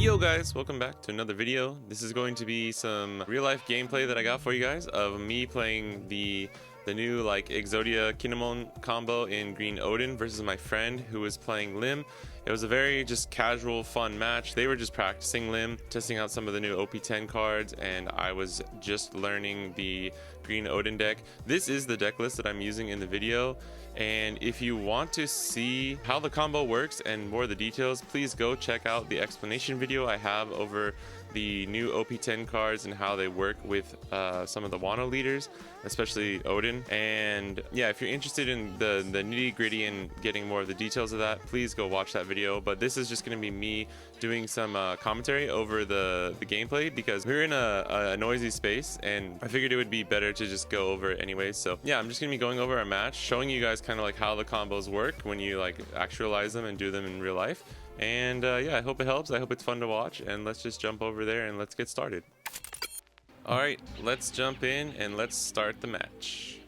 Yo guys, welcome back to another video. This is going to be some real life gameplay that I got for you guys of me playing the new like Exodia Kinemon combo in green Oden versus my friend who was playing Lim. It was a very just casual fun match. They were just practicing Lim, testing out some of the new OP10 cards, and I was just learning the green Oden deck. This is the deck list that I'm using in the video, and if you want to see how the combo works and more of the details, please go check out the explanation video I have over the new OP10 cards and how they work with some of the Wano leaders, especially Oden. And yeah, if you're interested in the nitty gritty and getting more of the details of that, please go watch that video. But this is just going to be me doing some commentary over the gameplay because we're in a noisy space and I figured it would be better to just go over it anyways. So yeah, I'm just going to be going over a match, showing you guys kind of like how the combos work when you like actualize them and do them in real life. And yeah, I hope it helps. I hope it's fun to watch, and let's just jump over there and let's get started. All right, let's jump in and let's start the match.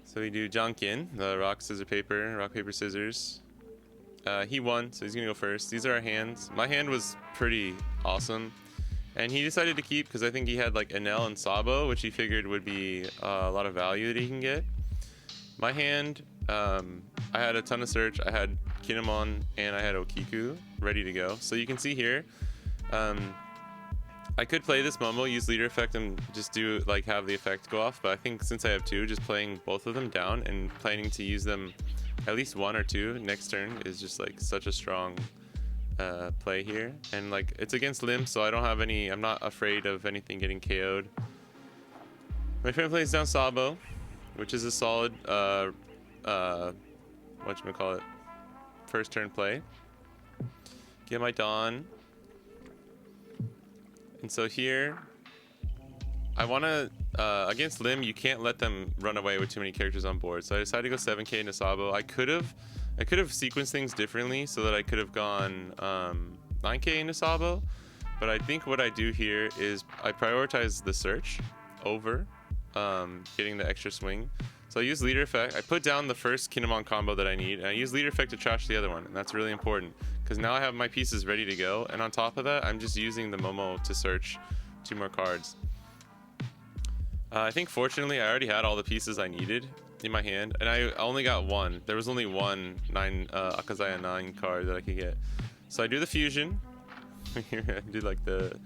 So we do Jankin, the rock, paper, scissors. He won, so he's gonna go first. These are our hands. My hand was pretty awesome, and he decided to keep because I think he had like Enel and Sabo, which he figured would be a lot of value that he can get. My hand, I had a ton of search. I had Kinemon and I had Okiku ready to go. So you can see here, I could play this Momo, use leader effect and just do like have the effect go off, but I think since I have two, just playing both of them down and planning to use them at least one or two next turn is just like such a strong play here. And like it's against Lim, so I don't have any, I'm not afraid of anything getting KO'd. My friend plays down Sabo, which is a solid whatchamacallit, first turn play. Get my Dawn. And so here, I want to, against Lim, you can't let them run away with too many characters on board. So I decided to go 7k into Sabo. I could have sequenced things differently so that I could have gone 9k into Sabo. But I think what I do here is I prioritize the search over getting the extra swing. So I use leader effect. I put down the first Kinemon combo that I need, and I use leader effect to trash the other one, and that's really important because now I have my pieces ready to go. And on top of that, I'm just using the Momo to search two more cards. I think fortunately I already had all the pieces I needed in my hand, and I only got one. There was only one Akazaya 9 card that I could get. So I do the fusion. I do like the,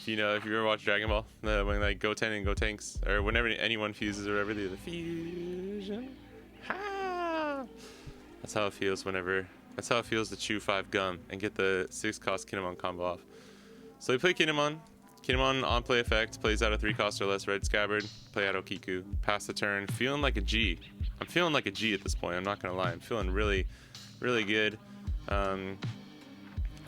you know, if you ever watch Dragon Ball, when like Goten and Gotenks, or whenever anyone fuses or whatever, they do the fusion. Ha! That's how it feels whenever, that's how it feels to chew 5 gum and get the 6-cost Kinemon combo off. So we play Kinemon. Kinemon on play effect, plays out a 3-cost or less red scabbard, play out Okiku, pass the turn, feeling like a G. I'm feeling like a G at this point, I'm not gonna lie. I'm feeling really, really good.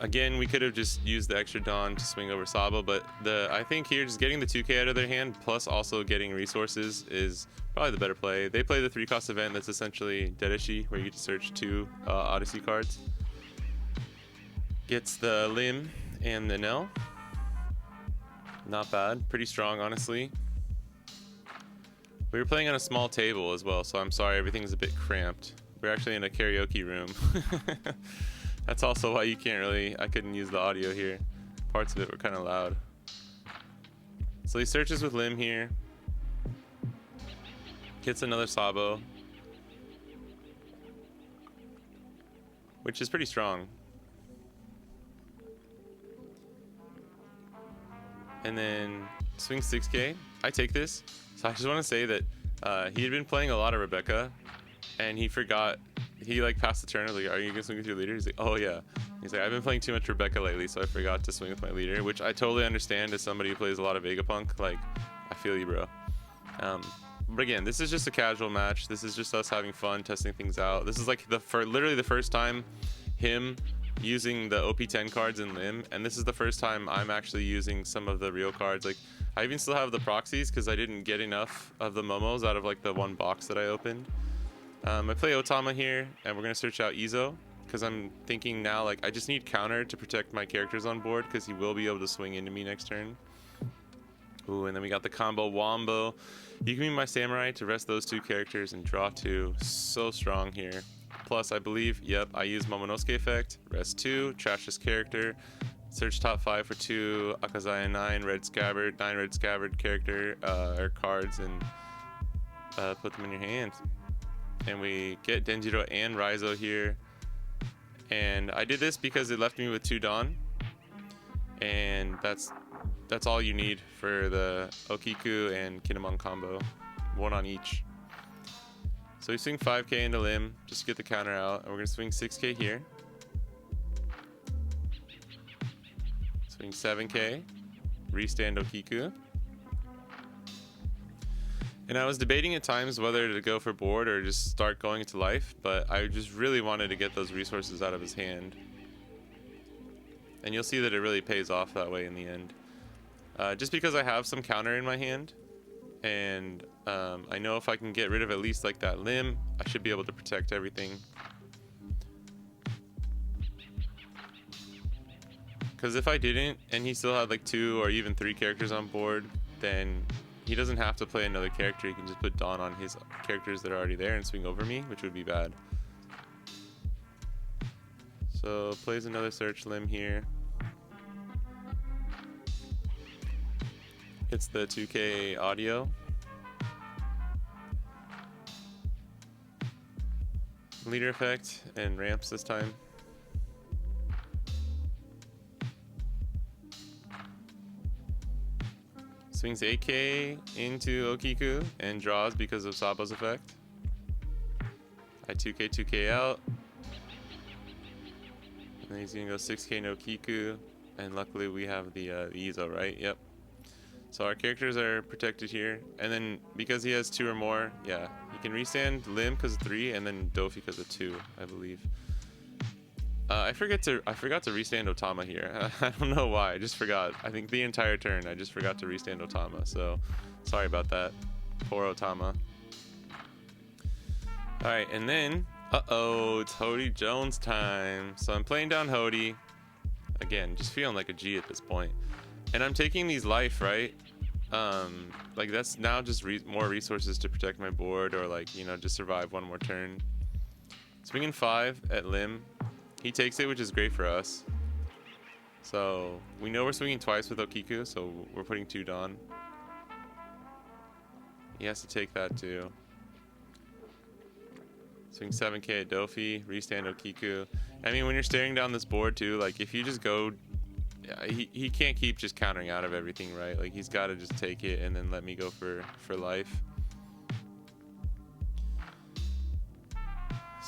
Again, we could have just used the extra Dawn to swing over Sabo, but I think here just getting the 2k out of their hand plus also getting resources is probably the better play. They play the 3-cost event that's essentially Dedeshi, where you get to search 2 Odyssey cards. Gets the Lim and the Nell. Not bad, pretty strong honestly. We were playing on a small table as well, so I'm sorry everything's a bit cramped. We're actually in a karaoke room. That's also why you can't really, I couldn't use the audio here. Parts of it were kind of loud. So he searches with Lim here. Gets another Sabo, which is pretty strong. And then swings 6k. I take this. So I just want to say that he had been playing a lot of Rebecca, and he forgot. He like passed the turn. I was like, "Are you gonna swing with your leader?" He's like, "Oh yeah." He's like, "I've been playing too much Rebecca lately, so I forgot to swing with my leader," which I totally understand as somebody who plays a lot of Vegapunk. Like, I feel you, bro. But again, this is just a casual match. This is just us having fun, testing things out. This is like literally the first time him using the OP10 cards in Lim, and this is the first time I'm actually using some of the real cards. Like, I even still have the proxies because I didn't get enough of the Momos out of like the one box that I opened. I play Otama here, and we're gonna search out Izo because I'm thinking now like I just need counter to protect my characters on board because he will be able to swing into me next turn. Ooh, and then we got the combo Wombo. You can be my samurai to rest those 2 characters and draw 2. So strong here. Plus, I believe, yep, I use Momonosuke effect. Rest 2, trash this character. Search top 5 for 2 Akazaya 9 red scabbard, 9 red scabbard character or cards, and put them in your hand. And we get Denjiro and Raizo here. And I did this because it left me with 2 Dawn. And that's all you need for the Okiku and Kinemon combo. 1 on each. So we swing 5k into Limb just to get the counter out. And we're going to swing 6k here. Swing 7k. Restand Okiku. And I was debating at times whether to go for board or just start going into life, but I just really wanted to get those resources out of his hand. And you'll see that it really pays off that way in the end. Just because I have some counter in my hand, and I know if I can get rid of at least like that Limb, I should be able to protect everything. Because if I didn't, and he still had like 2 or even 3 characters on board, then he doesn't have to play another character. He can just put Dawn on his characters that are already there and swing over me, which would be bad. So plays another search Limb here. Hits the 2k audio. Leader effect and ramps this time. Swings 8k into Okiku and draws because of Sabo's effect. I 2k out. And then he's gonna go 6k no Okiku. And luckily we have the Izo, right? Yep. So our characters are protected here. And then because he has 2 or more, yeah, he can restand Limb because of 3 and then Dofi because of 2, I believe. I forgot to restand Otama here. I don't know why. I just forgot. I think the entire turn I just forgot to restand Otama. So sorry about that. Poor Otama. All right, and then it's Hody Jones time. So I'm playing down Hody. Again, just feeling like a G at this point. And I'm taking these life, right? Like that's now just more resources to protect my board, or like, you know, just survive 1 more turn. Swinging 5 at Limb. He takes it, which is great for us. So we know we're swinging twice with Okiku, so we're putting 2 Dawn. He has to take that too. Swing 7k at Dofi, restand Okiku. I mean, when you're staring down this board too, like if you just go, he can't keep just countering out of everything, right? Like he's got to just take it and then let me go for life.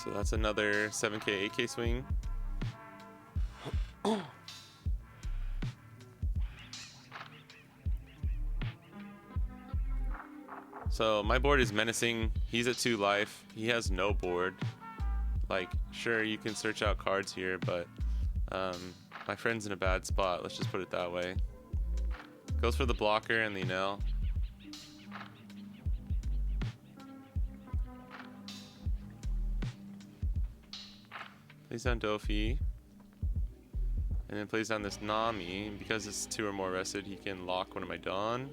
So that's another 7k, 8k swing. So my board is menacing. He's at 2 life. He has no board. Like, sure, you can search out cards here, but my friend's in a bad spot. Let's just put it that way. Goes for the blocker and the Enel. Plays down Dofi. And then plays down this Nami. Because it's 2 or more rested, he can lock one of my Dawn.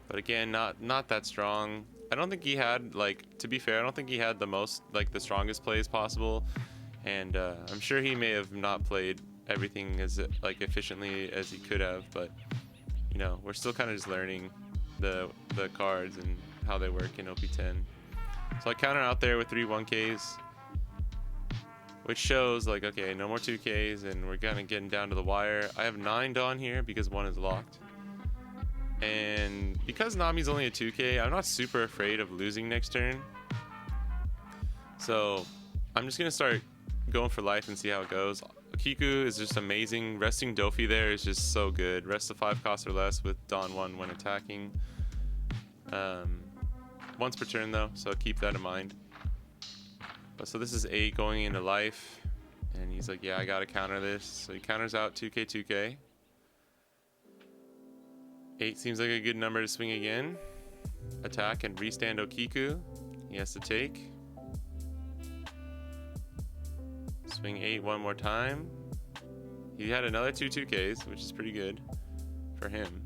But again, not that strong. I don't think he had, like, to be fair, I don't think he had the most, like, the strongest plays possible. And I'm sure he may have not played everything as, like, efficiently as he could have. But, you know, we're still kind of just learning the cards and how they work in OP10. So I counter out there with 3 1Ks. Which shows, like, okay, no more 2Ks, and we're kind of getting down to the wire. I have 9 Dawn here because 1 is locked. And because Nami's only a 2K, I'm not super afraid of losing next turn. So I'm just going to start going for life and see how it goes. Okiku is just amazing. Resting Dofi there is just so good. Rest of 5 costs or less with Dawn 1 when attacking. Once per turn, though, so keep that in mind. But so this is 8 going into life. And he's like, yeah, I got to counter this. So he counters out 2K, 2K. 8 seems like a good number to swing again. Attack and restand Okiku. He has to take. Swing 8 one more time. He had another 2 2Ks, which is pretty good for him.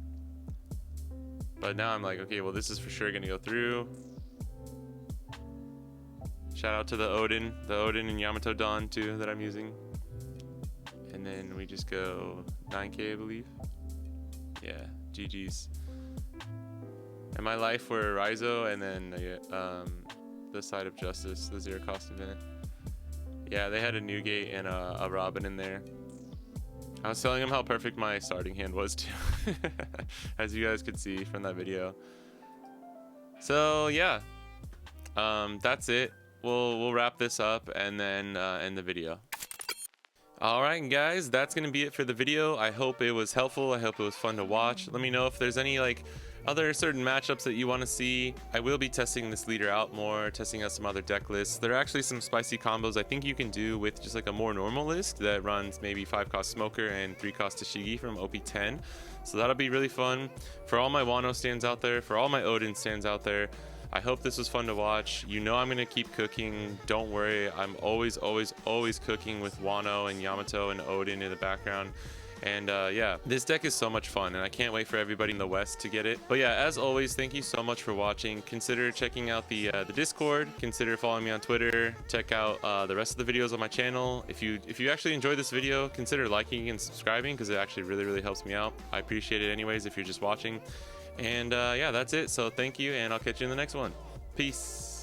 But now I'm like, okay, well, this is for sure going to go through. Shout out to the Oden and Yamato Dawn too that I'm using. And then we just go 9K, I believe. Yeah, GG's. And my life were Raizo and then the Side of Justice, the zero cost event. Yeah, they had a Newgate and a Robin in there. I was telling him how perfect my starting hand was too, as you guys could see from that video. So yeah, that's it. We'll wrap this up and then end the video. Alright guys, that's gonna be it for the video. I hope it was helpful. I hope it was fun to watch. Let me know if there's any like other certain matchups that you want to see. I will be testing this leader out more, testing out some other deck lists. There are actually some spicy combos I think you can do with just like a more normal list that runs maybe 5-cost Smoker and 3-cost Tashigi from OP10. So that'll be really fun. For all my Wano stands out there, for all my Oden stands out there, I hope this was fun to watch. You know I'm going to keep cooking. Don't worry. I'm always cooking with Wano and Yamato and Oden in the background. And yeah, this deck is so much fun and I can't wait for everybody in the West to get it. But yeah, as always, thank you so much for watching. Consider checking out the Discord. Consider following me on Twitter. Check out the rest of the videos on my channel. If you actually enjoyed this video, consider liking and subscribing because it actually really helps me out. I appreciate it anyways if you're just watching. And yeah, that's it. So thank you and I'll catch you in the next one. Peace.